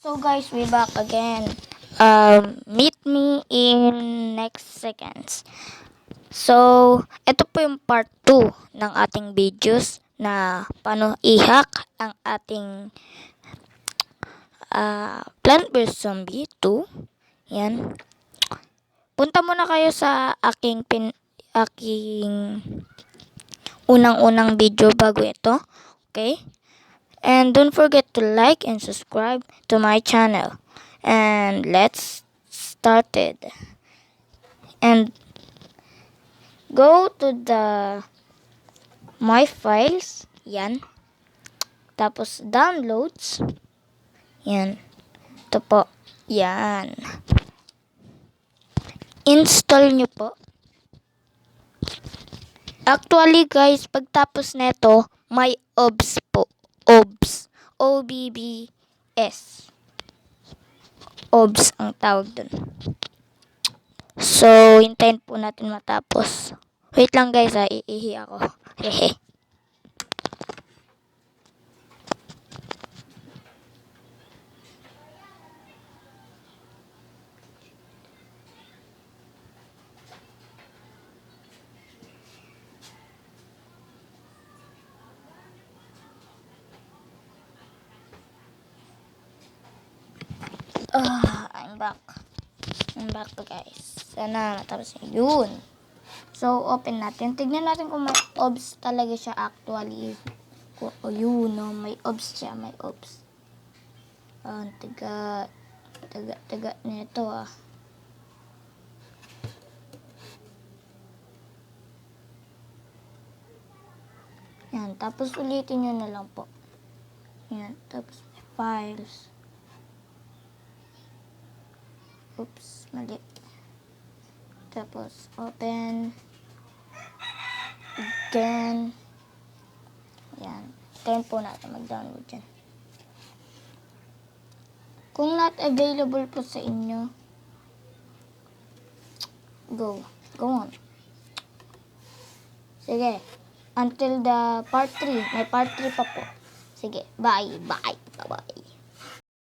So guys, we back again. Meet me in next seconds. So, ito po yung part 2 ng ating videos na paano i-hack ang ating Plant vs Zombie 2. Yan. Punta muna kayo sa aking unang-unang video bago ito. Okay? And don't forget to like and subscribe to my channel. And let's start it. And go to the My Files. Yan. Tapos downloads. Yan. Ito po. Yan. Install nyo po. Actually guys, pagtapos neto, may OBS po. OBS. OBBS. OBS ang tawag dun. So, hintayin po natin matapos. Wait lang guys iihi ako. Hehe. I'm back. I'm back guys. Sana natapos yun. So, open natin. Tignan natin kung may OBS talaga siya actually. Yun, no? May OBS siya. May OBS. Taga nito Yan. Tapos, ulitin nyo na lang po. Yan. Tapos, may files. Oops, mali. Tapos, open. Again. Yan. Time po natin mag-download dyan. Kung not available po sa inyo, go on. Sige. Until the part 3. May part 3 pa po. Sige. Bye.